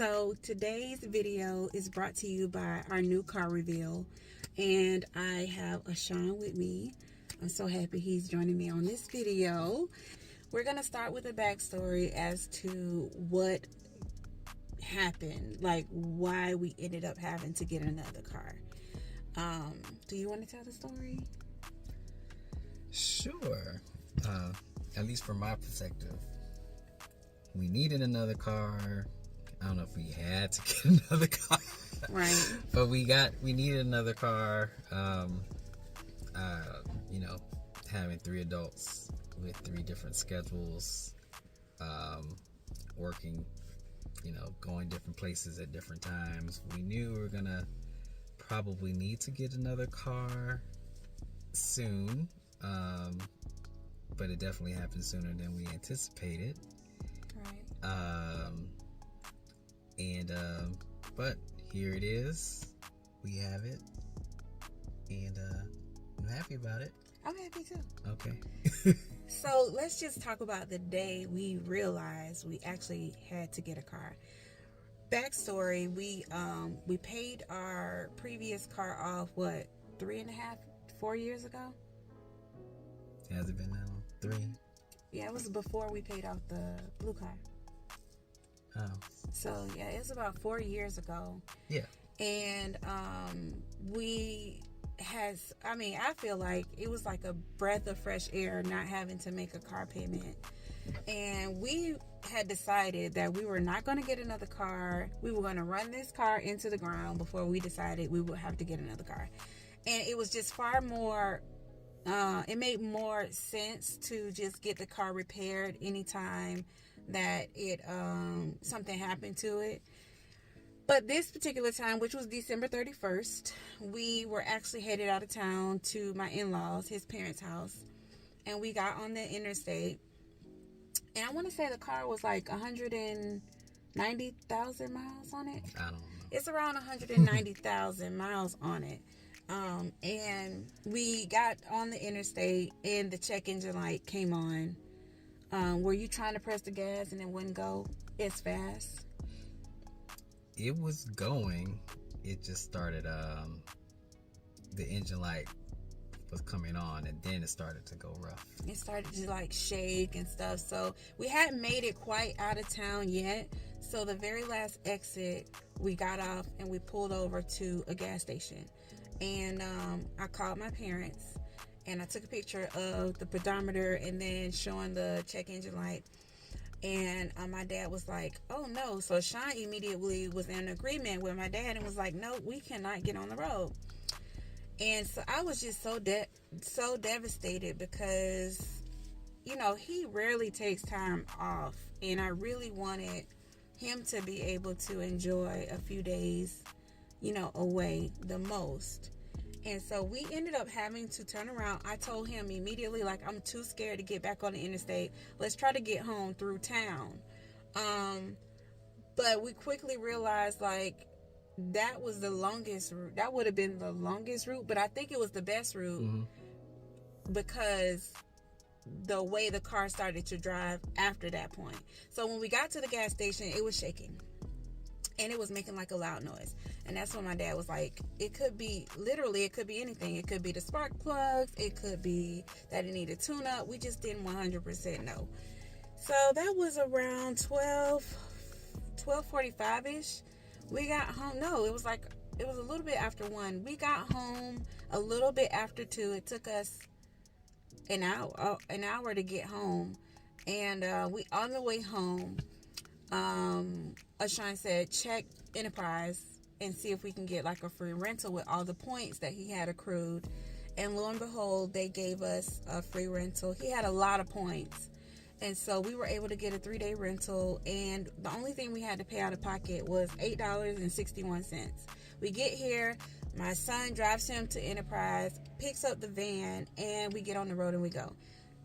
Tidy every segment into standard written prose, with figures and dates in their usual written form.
So today's video is brought to you by our new car reveal, and I have Ashon with me. I'm so happy he's joining me on this video. We're gonna start with a backstory as to what happened, like why we ended up having to get another car. Do you want to tell the story? Sure. At least from my perspective, we needed another car. I don't know if we had to get another car, Right? but we needed another car. Having three adults with three different schedules, working, going different places at different times. We knew we were gonna probably need to get another car soon, but it definitely happened sooner than we anticipated. Right. But here it is. We have it, and I'm happy about it. I'm happy too. Okay. So let's just talk about the day we realized we actually had to get a car. Backstory: we paid our previous car off 4 years ago. Has it been that long? 3? Yeah, it was before we paid off the blue car. Oh. So yeah, it's about 4 years ago. Yeah. And I feel like it was like a breath of fresh air not having to make a car payment. And we had decided that we were not going to get another car. We were going to run this car into the ground before we decided we would have to get another car. And it was just far more, it made more sense to just get the car repaired anytime that something happened to it. But this particular time, which was December 31st, we were actually headed out of town to my in-laws, his parents' house. And we got on the interstate. And I want to say the car was like 190,000 miles on it. I don't know. It's around 190,000 miles on it. And we got on the interstate and the check engine light came on. Were you trying to press the gas and it wouldn't go as fast? It was going. It just started. The engine light was coming on, and then it started to go rough. It started to like shake and stuff. So we hadn't made it quite out of town yet. So the very last exit, we got off and we pulled over to a gas station. And I called my parents, and I took a picture of the pedometer and then showing the check engine light. And my dad was like, oh no. So Sean immediately was in agreement with my dad and was like, no, we cannot get on the road. And so I was just so devastated because, he rarely takes time off. And I really wanted him to be able to enjoy a few days, away the most. And so we ended up having to turn around. I told him immediately, like, I'm too scared to get back on the interstate. Let's try to get home through town. But we quickly realized, like, that was the longest route. That would have been the longest route, but I think it was the best route because the way the car started to drive after that point. So when we got to the gas station, it was shaking. And it was making like a loud noise. And that's when my dad was like, it could be anything. It could be the spark plugs. It could be that it needed tune up. We just didn't 100% know. So that was around 12:45-ish. We got home. No, it was a little bit after 1. We got home a little bit after 2. It took us an hour to get home. And we on the way home, Ashon said, check Enterprise and see if we can get like a free rental with all the points that he had accrued. And lo and behold, they gave us a free rental. He had a lot of points. And so we were able to get a 3-day rental. And the only thing we had to pay out of pocket was $8.61. We get here. My son drives him to Enterprise, picks up the van, and we get on the road and we go.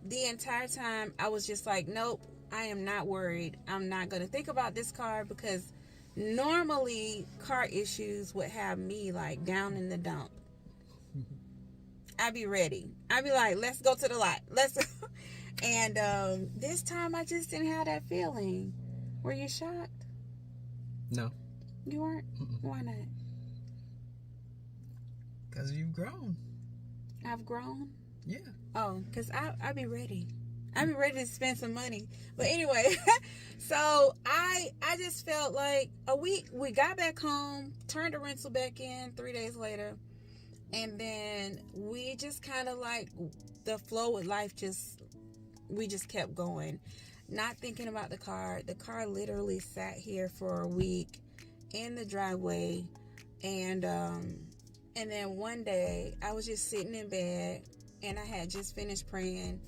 The entire time, I was just like, nope, I am not worried. I'm not going to think about this car because normally car issues would have me like down in the dump. I'd be ready. I'd be like, let's go to the lot. Let's go. And this time I just didn't have that feeling. Were you shocked? No. You weren't? Mm-mm. Why not? Because you've grown. I've grown? Yeah. Oh, because I'll be ready. I'll be ready to spend some money. But anyway, so I just felt like we got back home, turned the rental back in 3 days later, and then we just kind of like the flow with life we just kept going, not thinking about the car. The car literally sat here for a week in the driveway, and then one day I was just sitting in bed, and I had just finished praying,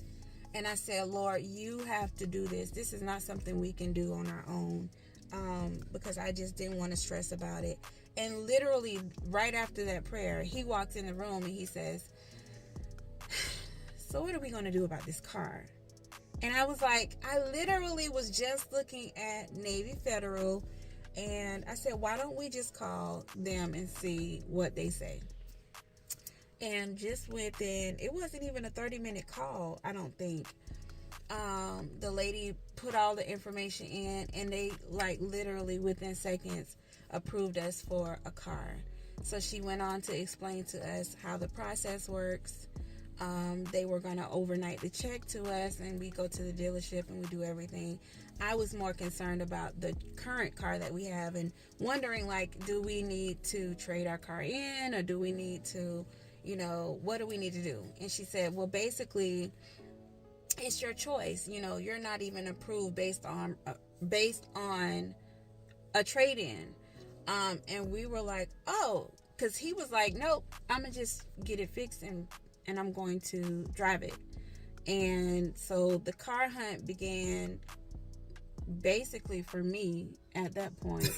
and I said, Lord, you have to do this. This is not something we can do on our own, because I just didn't want to stress about it. And literally right after that prayer, he walks in the room and he says, so what are we going to do about this car? And I was like, I literally was just looking at Navy Federal, and I said, why don't we just call them and see what they say? And just within, it wasn't even a 30-minute call, I don't think. The lady put all the information in, and they like literally within seconds approved us for a car. So she went on to explain to us how the process works. They were going to overnight the check to us, and we go to the dealership and we do everything. I was more concerned about the current car that we have and wondering, like, do we need to trade our car in, or do we need to, what do we need to do? And she said, well, basically, it's your choice. You're not even approved based on a trade-in. And we were like, oh, because he was like, nope, I'm going to just get it fixed and I'm going to drive it. And so the car hunt began basically for me at that point.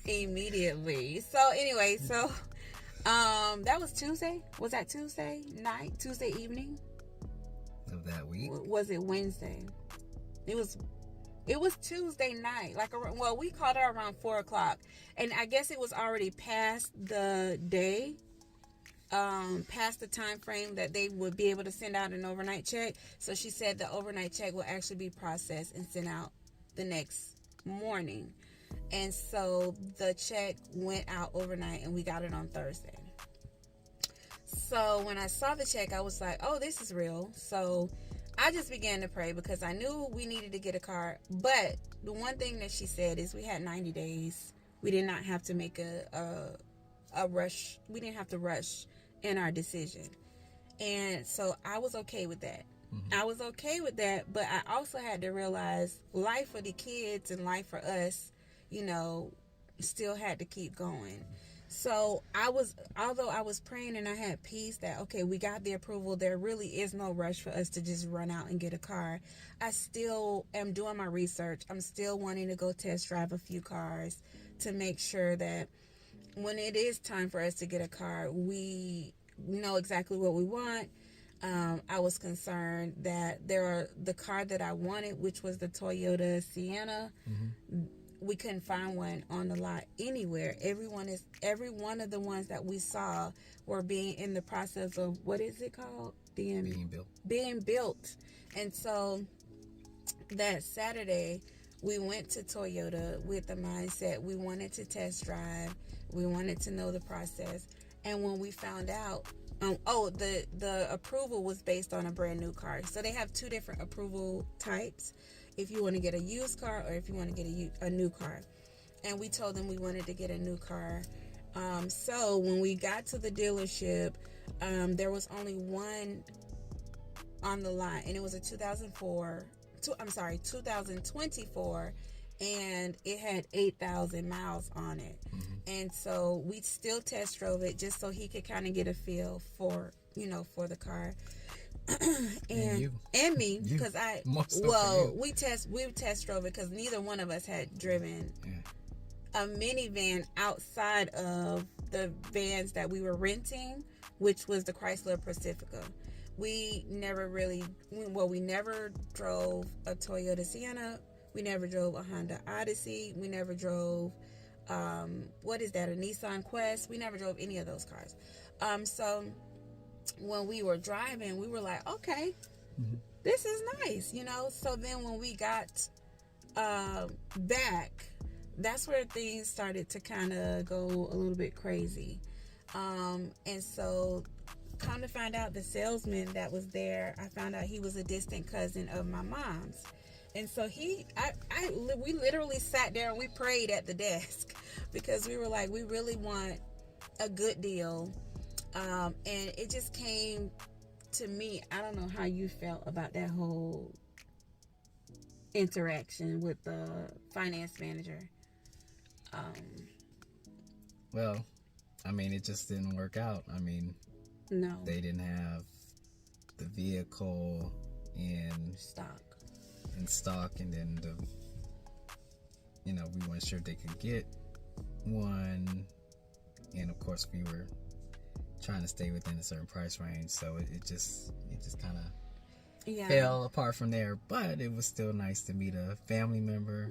Immediately. So anyway, that was Tuesday. Was that Tuesday night? Tuesday evening? Of that week? Was it Wednesday? It was Tuesday night. We called it around 4:00, and I guess it was already past the day, past the time frame that they would be able to send out an overnight check. So she said the overnight check will actually be processed and sent out the next morning. And so the check went out overnight, and we got it on Thursday. So when I saw the check, I was like, oh, this is real. So I just began to pray, because I knew we needed to get a car. But the one thing that she said is we had 90 days. We did not have to make a rush. We didn't have to rush in our decision. And so I was okay with that. Mm-hmm. I was okay with that, but I also had to realize life for the kids and life for us, still had to keep going. So although I was praying and I had peace that, okay, we got the approval, there really is no rush for us to just run out and get a car. I still am doing my research. I'm still wanting to go test drive a few cars to make sure that when it is time for us to get a car, we know exactly what we want. I was concerned that the car that I wanted, which was the Toyota Sienna, mm-hmm. we couldn't find one on the lot anywhere. Every one of the ones that we saw were being in the process of, what is it called? Being built. And so that Saturday, we went to Toyota with the mindset we wanted to test drive. We wanted to know the process. And when we found out, the approval was based on a brand new car. So they have two different approval types. If you want to get a used car, or if you want to get a new car. And we told them we wanted to get a new car. So when we got to the dealership, there was only one on the lot, and it was a 2024, and it had 8,000 miles on it. Mm-hmm. And so we still test drove it just so he could kind of get a feel for the car. and me, because we test drove it because neither one of us had driven a minivan outside of the vans that we were renting, which was the Chrysler Pacifica. We never drove a Toyota Sienna. We never drove a Honda Odyssey. We never drove a Nissan Quest. We never drove any of those cars. So when we were driving, we were like, okay, mm-hmm. this is nice, So then when we got back, that's where things started to kind of go a little bit crazy. And so, come to find out, the salesman that was there, I found out he was a distant cousin of my mom's. And so we literally sat there and we prayed at the desk because we were like, we really want a good deal. And it just came to me. I don't know how you felt about that whole interaction with the finance manager. Well, I mean, it just didn't work out. I mean, no, they didn't have the vehicle in stock, and then we weren't sure if they could get one, and of course we were trying to stay within a certain price range, so it just kind of fell apart from there. But it was still nice to meet a family member.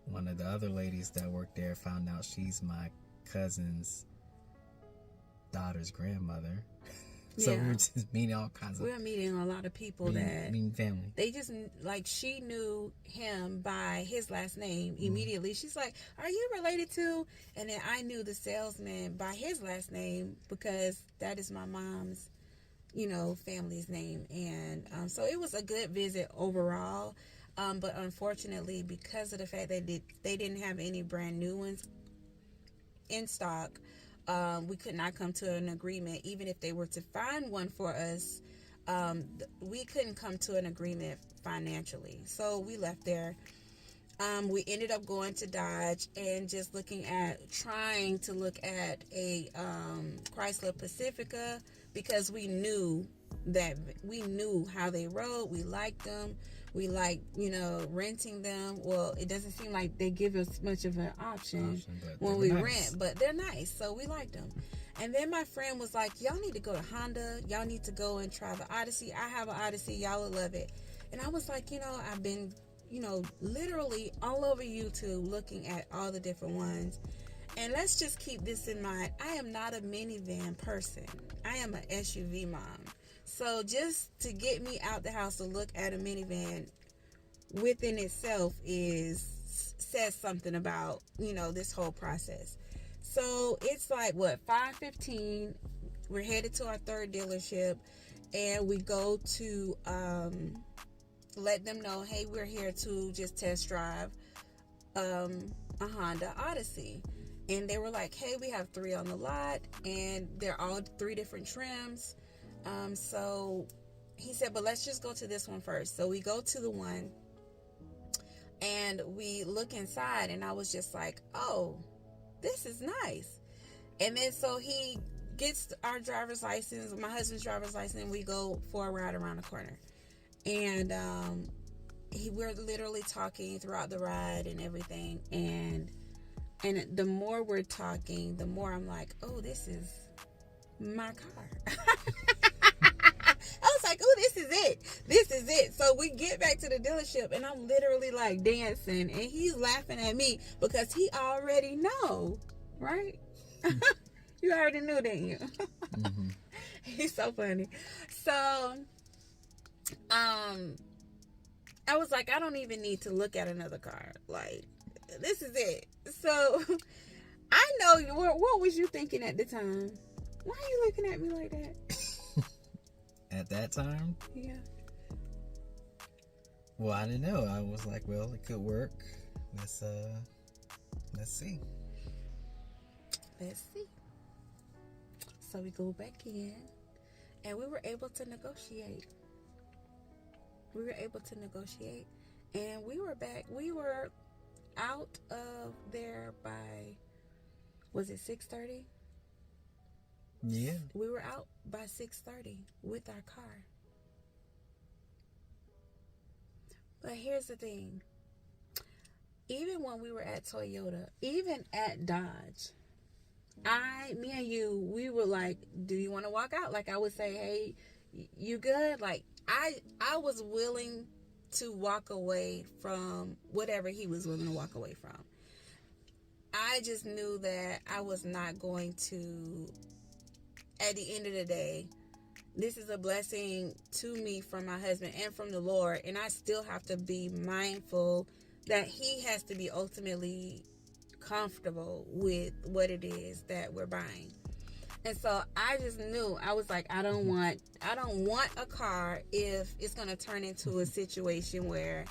One of the other ladies that worked there found out she's my cousin's daughter's grandmother. So we were just meeting all kinds of... We were meeting a lot of people meeting family. They just, like, she knew him by his last name immediately. She's like, are you related to... And then I knew the salesman by his last name because that is my mom's, family's name. And so it was a good visit overall. But unfortunately, because of the fact that they didn't have any brand new ones in stock, we could not come to an agreement. Even if they were to find one for us, we couldn't come to an agreement financially. So we left there. We ended up going to Dodge and just trying to look at a Chrysler Pacifica, because we knew how they rode. We liked them. We like, renting them. Well, it doesn't seem like they give us much of an option when we rent, but they're nice, so we like them. And then my friend was like, y'all need to go to Honda. Y'all need to go and try the Odyssey. I have an Odyssey. Y'all will love it. And I was like, I've been, literally all over YouTube looking at all the different ones. And let's just keep this in mind. I am not a minivan person. I am an SUV mom. So just to get me out the house to look at a minivan within itself says something about, this whole process. So it's like, 5:15, we're headed to our third dealership, and we go to let them know, hey, we're here to just test drive a Honda Odyssey. And they were like, hey, we have 3 on the lot, and they're all 3 different trims. So he said, but let's just go to this one first. So we go to the one and we look inside, and I was just like, oh, this is nice. And then so he gets our driver's license, my husband's driver's license, and we go for a ride around the corner. And we're literally talking throughout the ride and everything. And the more we're talking, the more I'm like, oh, this is my car. I was like, oh, this is it. So we get back to the dealership, and I'm literally like dancing, and he's laughing at me because he already know, right? You already knew, didn't you? Mm-hmm. He's so funny. So I was like, I don't even need to look at another car. Like, this is it. So I know, what was you thinking at the time? Why are you looking at me like that? At that time? Yeah. Well, I didn't know. I was like, well, it could work. Let's see. Let's see. So we go back in, and we were able to negotiate. And we were back. We were out of there by, was it 6:30? Yeah. We were out by 6:30 with our car. But here's the thing. Even when we were at Toyota, even at Dodge, me and you, we were like, do you want to walk out? Like, I would say, hey, you good? Like, I was willing to walk away from whatever he was willing to walk away from. I just knew that I was not going to, at the end of the day, this is a blessing to me from my husband and from the Lord, and I still have to be mindful that he has to be ultimately comfortable with what it is that we're buying. And so I just knew, I was like, I don't want a car if it's going to turn into a situation where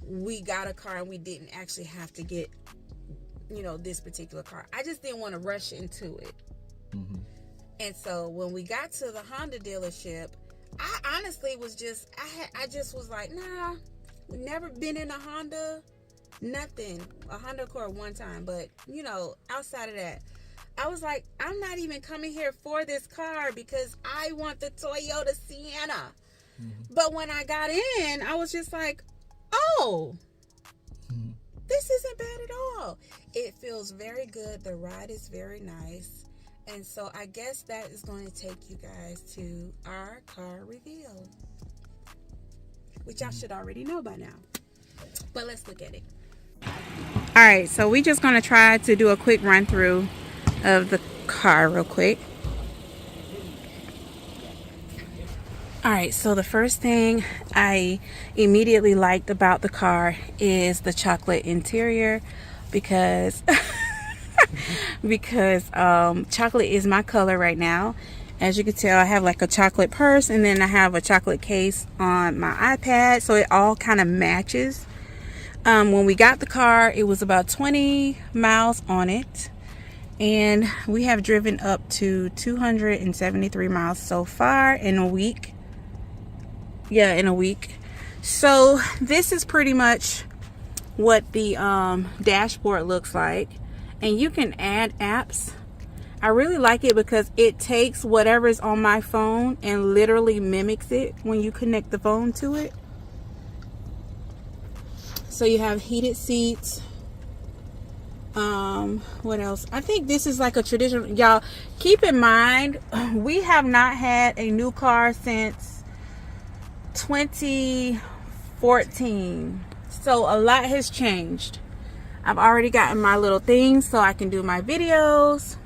we got a car and we didn't actually have to get, this particular car. I just didn't want to rush into it. Mm-hmm. And so when we got to the Honda dealership, I honestly was just, I just was like, nah, never been in a Honda, nothing. A Honda Accord one time, but, outside of that, I was like, I'm not even coming here for this car because I want the Toyota Sienna. Mm-hmm. But when I got in, I was just like, oh, this isn't bad at all. It feels very good. The ride is very nice. And so I guess that is going to take you guys to our car reveal, which y'all should already know by now. But let's look at it. All right, so we're just going to try to do a quick run through of the car real quick. All right, so the first thing I immediately liked about the car is the chocolate interior because chocolate is my color right now. As you can tell, I have like a chocolate purse and then I have a chocolate case on my iPad, so it all kind of matches. When we got the car, it was about 20 miles on it. And we have driven up to 273 miles so far in a week. Yeah, in a week. So this is pretty much what the dashboard looks like. And you can add apps. I really like it because it takes whatever's on my phone and literally mimics it when you connect the phone to it. So you have heated seats. What else? I think this is like a traditional, y'all keep in mind, we have not had a new car since 2014. So a lot has changed. I've already gotten my little things so I can do my videos.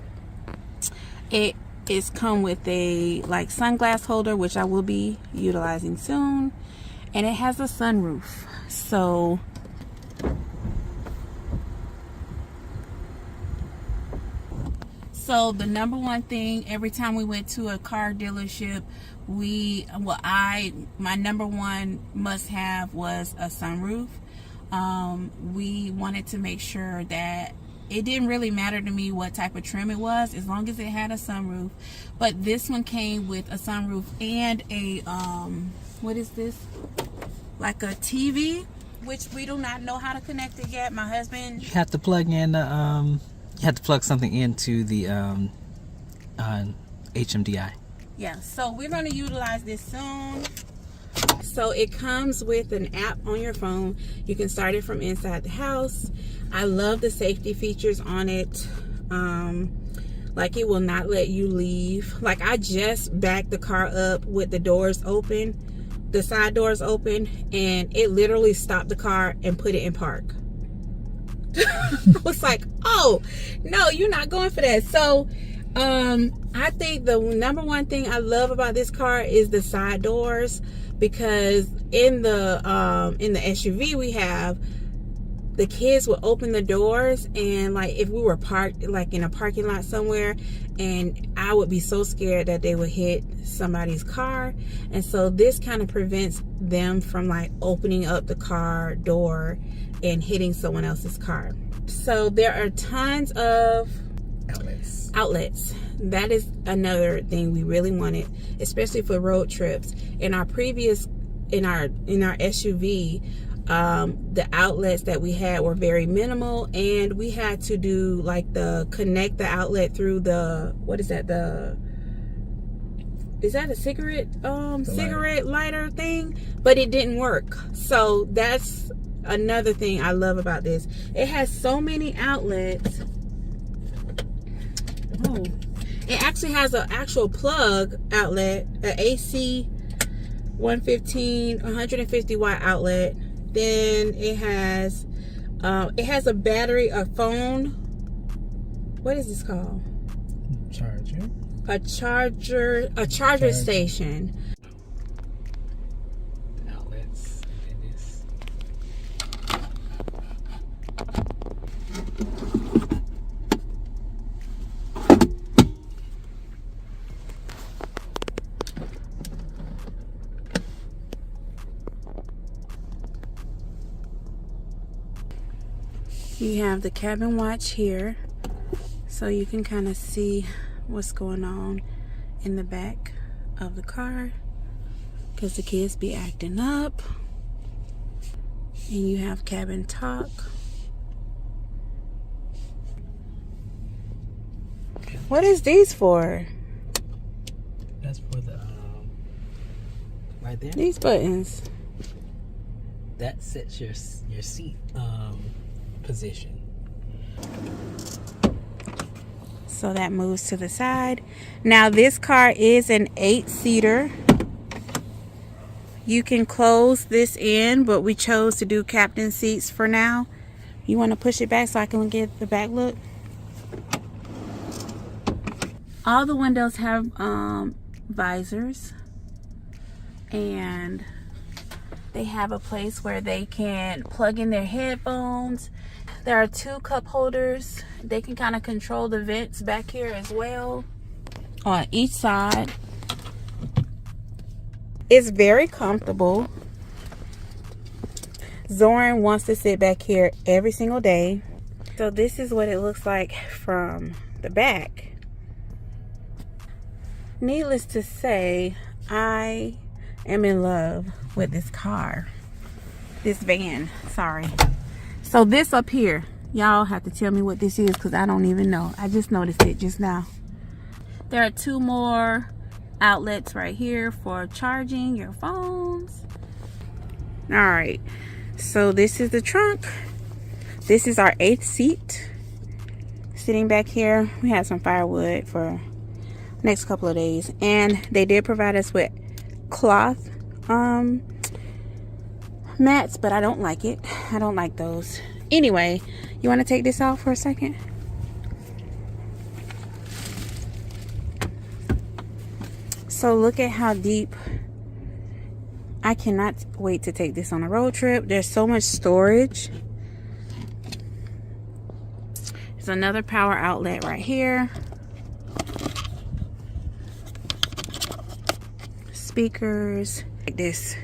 It is come with a like sunglass holder, which I will be utilizing soon. And it has a sunroof. So the number one thing, every time we went to a car dealership, my number one must have was a sunroof. We wanted to make sure that it didn't really matter to me what type of trim it was, as long as it had a sunroof. But this one came with a sunroof and a, what is this? Like a TV, which we do not know how to connect it yet. My husband... You have to plug in the, you have to plug something into the HMDI. Yeah, so we're going to utilize this soon. So it comes with an app on your phone. You can start it from inside the house. I love the safety features on it. Like it will not let you leave. Like I just backed the car up with the doors open, the side doors open, and it literally stopped the car and put it in park. I was like, oh no, you're not going for that. So I think the number one thing I love about this car is the side doors, because in the SUV we have, the kids would open the doors, and like if we were parked like in a parking lot somewhere, and I would be so scared that they would hit somebody's car. And so this kind of prevents them from like opening up the car door and hitting someone else's car. So there are tons of outlets. That is another thing we really wanted, especially for road trips. In our previous, in our SUV, the outlets that we had were very minimal, and we had to do like connect the outlet through the, what is that, is that a cigarette lighter thing? But it didn't work. So that's another thing I love about this. It has so many outlets. Oh, it actually has an actual plug outlet, an AC 150 watt outlet. Then it has a battery, a phone. What is this called? A charger station. Outlets in this. You have the cabin watch here, so you can kind of see what's going on in the back of the car, because the kids be acting up. And you have cabin talk. What is these for? That's for the right there. These buttons. That sets your seat position. So that moves to the side. Now this car is an 8-seater. You can close this in, but we chose to do captain seats for now. You want to push it back so I can get the back look? All the windows have visors, and they have a place where they can plug in their headphones. There are 2 cup holders. They can kind of control the vents back here as well on each side. It's very comfortable. Zoran wants to sit back here every single day. So this is what it looks like from the back. Needless to say, I am in love with this car. This van, sorry. So this up here, y'all have to tell me what this is because I don't even know. I just noticed it just now. There are 2 more outlets right here for charging your phones. All right, so this is the trunk. This is our 8th seat. Sitting back here, we have some firewood for next couple of days, and they did provide us with cloth mats, but I don't like it. I don't like those. Anyway, you want to take this off for a second? So look at how deep. I cannot wait to take this on a road trip. There's so much storage. There's another power outlet right here. Speakers like this.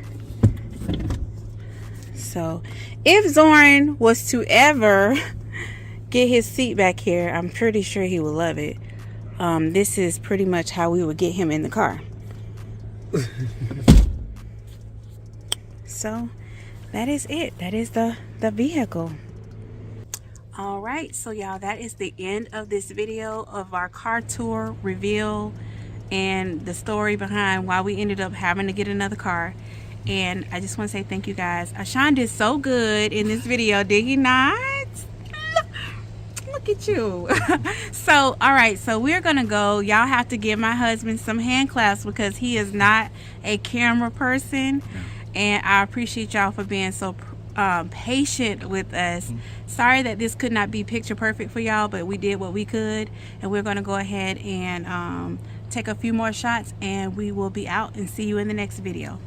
So if Zoran was to ever get his seat back here, I'm pretty sure he would love it. This is pretty much how we would get him in the car. So that is it. That is the vehicle. All right, so y'all, that is the end of this video of our car tour reveal and the story behind why we ended up having to get another car. And I just want to say thank you guys. Ashon did so good in this video, did he not? Look at you. So all right, so we're gonna go. Y'all have to give my husband some hand claps because he is not a camera person. And I appreciate y'all for being so patient with us. Sorry that this could not be picture perfect for y'all, but we did what we could, and we're gonna go ahead and take a few more shots, and we will be out and see you in the next video.